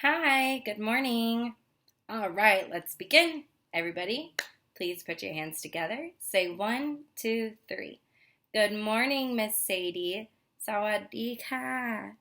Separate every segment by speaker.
Speaker 1: Hi, good morning. All right, let's begin. Everybody, please put your hands together. Say 1, 2, 3. Good morning, Miss Sadie. Sawadee ka.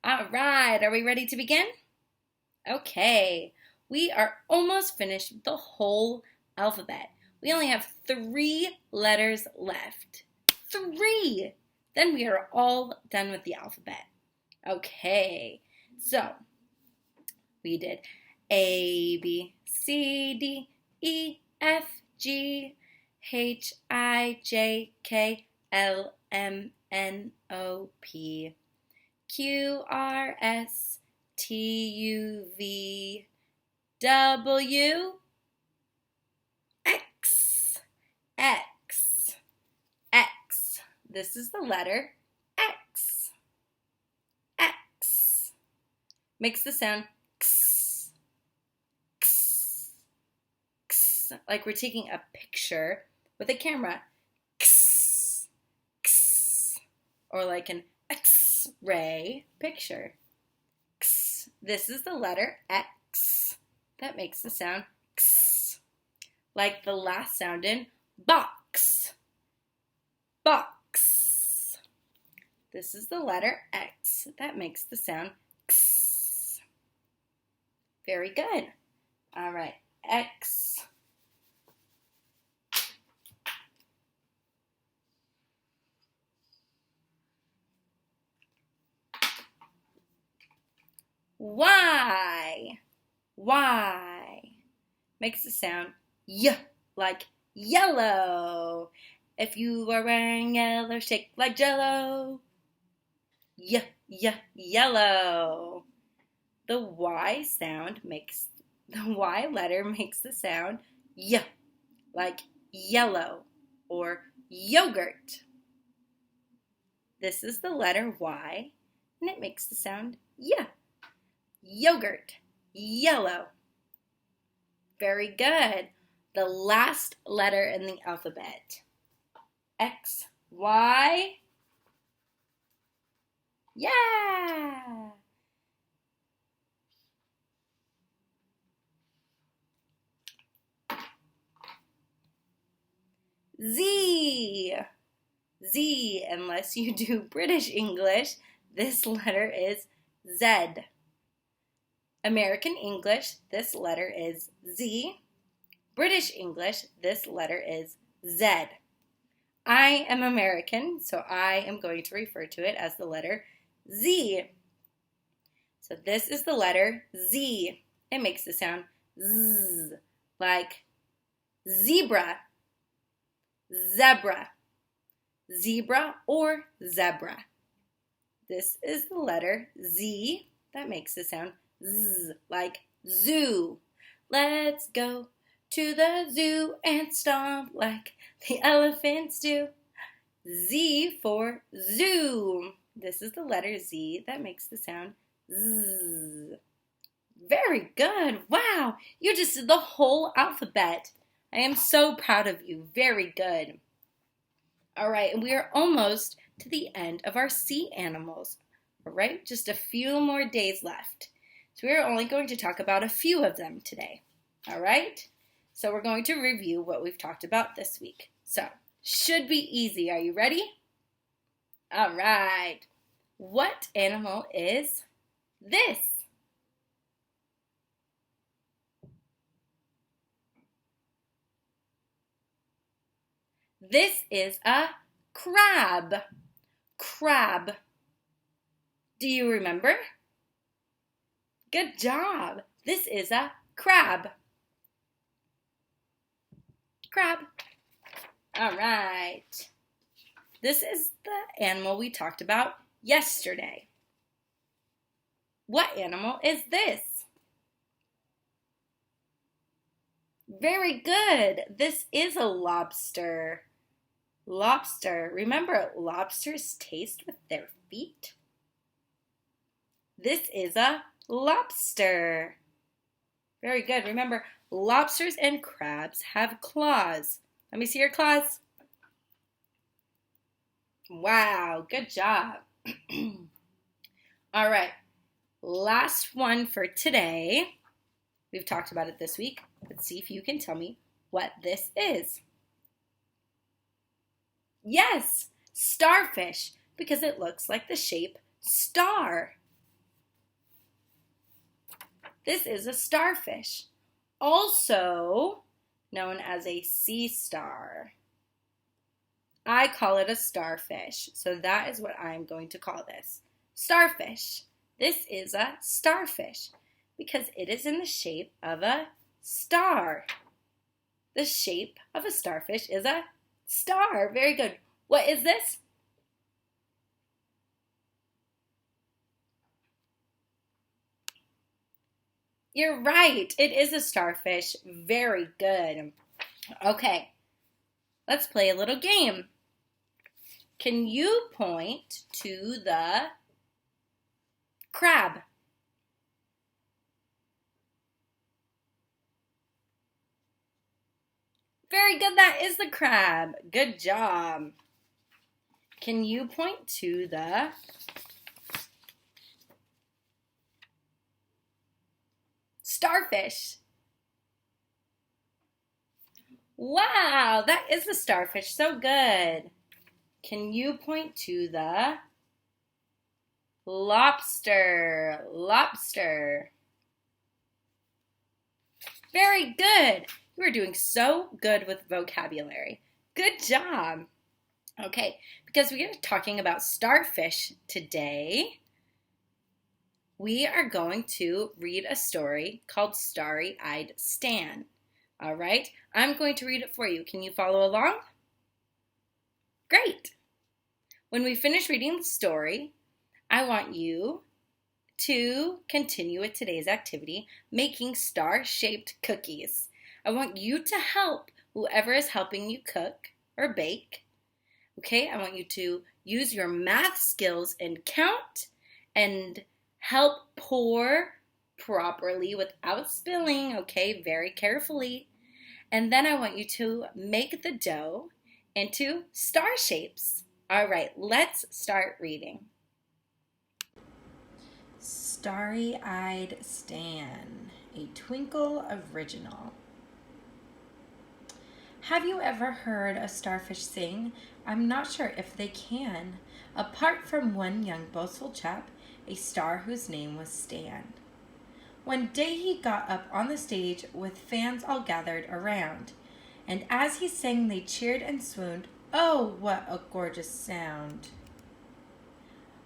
Speaker 1: All right, are we ready to begin? Okay, we are almost finished with the whole alphabet. We only have 3 letters left. 3! Then we are all done with the alphabet. Okay, so we did A, B, C, D, E, F, G, H, I, J, K, L, M, N, O, P, Q, R, S, T, U, V, W, X, X, X. This is the letter X. X. Makes the sound X. X. X. Like we're taking a picture with a camera. X. X. Or like an X-ray picture. X. This is the letter X. That makes the sound X. Like the last sound in box. Box. This is the letter X. That makes the sound X. Very good. All right, X. Y. Y. Makes the sound Y, like yellow. If you are wearing yellow, shake like jello. Y, yellow. The Y letter makes the sound Y, like yellow or yogurt. This is the letter Y, and it makes the sound Y. Yogurt, yellow. Very good. The last letter in the alphabet. X, Y. Yeah! Z. Z, unless you do British English, this letter is Z. American English, this letter is Z. British English, this letter is Z. I am American, so I am going to refer to it as the letter Z. So this is the letter Z. It makes the sound Z, like zebra, zebra, zebra or zebra. This is the letter Z. That makes the sound Z, like zoo. Let's go to the zoo and stomp like the elephants do. Z for zoo. This is the letter Z that makes the sound Z. Very good. Wow, you just did the whole alphabet. I am so proud of you. Very good. All right, and we are almost to the end of our sea animals. All right, just a few more days left. So we are only going to talk about a few of them today. All right? So we're going to review what we've talked about this week. So, should be easy. Are you ready? All right. What animal is this? This is a crab. Crab. Do you remember? Good job. This is a crab. Crab. All right. This is the animal we talked about yesterday. What animal is this? Very good. This is a lobster. Lobster. Remember, lobsters taste with their feet? This is a lobster. Very good. Remember, lobsters and crabs have claws. Let me see your claws. Wow, good job. All right. Last one for today. We've talked about it this week. Let's see if you can tell me what this is. Yes, starfish, because it looks like the shape star. This is a starfish, also known as a sea star. I call it a starfish, so that is what I'm going to call this. Starfish. This is a starfish because it is in the shape of a star. The shape of a starfish is a star. Very good. What is this? You're right. It is a starfish. Very good. Okay. Let's play a little game. Can you point to the crab? Very good. That is the crab. Good job. Can you point to the starfish? Wow, that is the starfish. So good. Can you point to the lobster? Lobster. Very good. You are doing so good with vocabulary. Good job. Okay, because we are talking about starfish today, we are going to read a story called Starry-Eyed Stan. All right, I'm going to read it for you. Can you follow along? Great. When we finish reading the story, I want you to continue with today's activity, making star-shaped cookies. I want you to help whoever is helping you cook or bake. Okay, I want you to use your math skills and count and help pour properly without spilling, okay, very carefully. And then I want you to make the dough into star shapes. All right, let's start reading. Starry-Eyed Stan, a Twinkle original. Have you ever heard a starfish sing? I'm not sure if they can. Apart from one young boastful chap, a star whose name was Stan. One day he got up on the stage with fans all gathered around, and as he sang they cheered and swooned. Oh, what a gorgeous sound!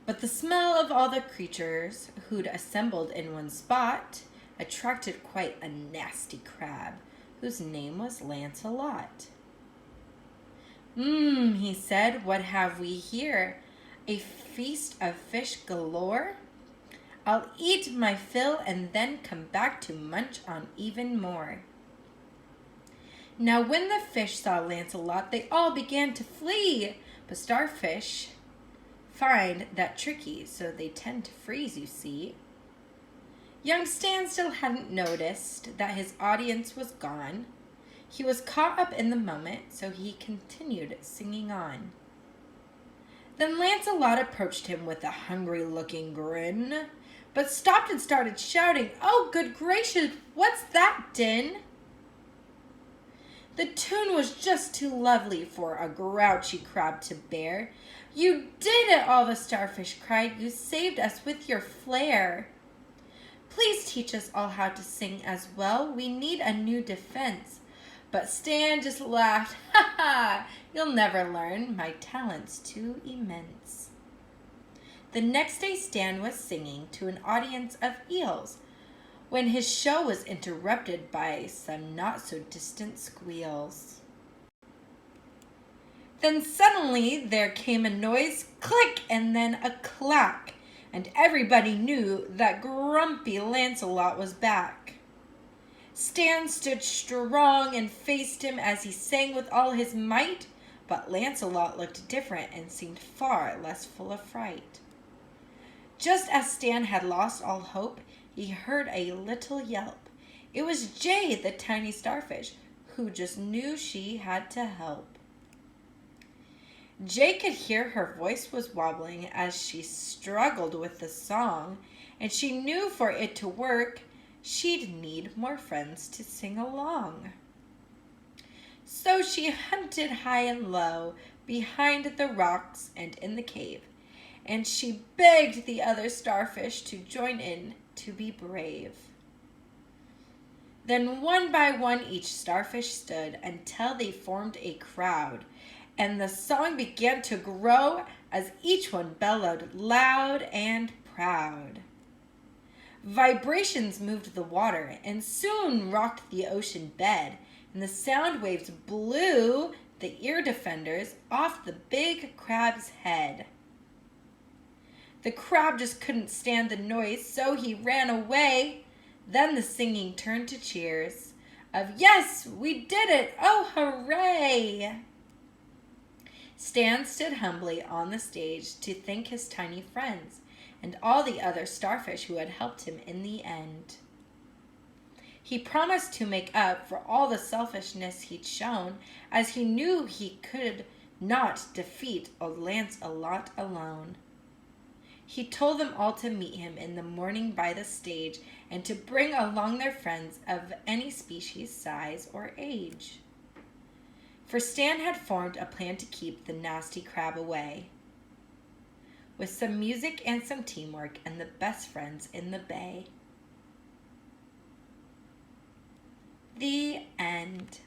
Speaker 1: But the smell of all the creatures who'd assembled in one spot attracted quite a nasty crab, whose name was Lancelot. He said, what have we here? A feast of fish galore? I'll eat my fill and then come back to munch on even more. Now when the fish saw Lancelot, they all began to flee, but starfish find that tricky, so they tend to freeze, you see. Young Stan still hadn't noticed that his audience was gone. He was caught up in the moment, so he continued singing on. Then Lancelot approached him with a hungry-looking grin, but stopped and started shouting, "Oh, good gracious, what's that din?" The tune was just too lovely for a grouchy crab to bear. "You did it!" all the starfish cried. "You saved us with your flair. Please teach us all how to sing as well. We need a new defense." But Stan just laughed. "Ha ha! You'll never learn. My talent's too immense." The next day Stan was singing to an audience of eels when his show was interrupted by some not-so-distant squeals. Then suddenly there came a noise, click, and then a clack, and everybody knew that grumpy Lancelot was back. Stan stood strong and faced him as he sang with all his might, but Lancelot looked different and seemed far less full of fright. Just as Stan had lost all hope, he heard a little yelp. It was Jay, the tiny starfish, who just knew she had to help. Jay could hear her voice was wobbling as she struggled with the song, and she knew for it to work, she'd need more friends to sing along. So she hunted high and low, behind the rocks and in the cave, and she begged the other starfish to join in to be brave. Then one by one each starfish stood until they formed a crowd, and the song began to grow as each one bellowed loud and proud. Vibrations moved the water and soon rocked the ocean bed, and the sound waves blew the ear defenders off the big crab's head. The crab just couldn't stand the noise, so he ran away. Then the singing turned to cheers of, "Yes, we did it! Oh, hooray!" Stan stood humbly on the stage to thank his tiny friends and all the other starfish who had helped him in the end. He promised to make up for all the selfishness he'd shown, as he knew he could not defeat old Lancelot alone. He told them all to meet him in the morning by the stage and to bring along their friends of any species, size, or age. For Stan had formed a plan to keep the nasty crab away. With some music and some teamwork and the best friends in the bay. The end.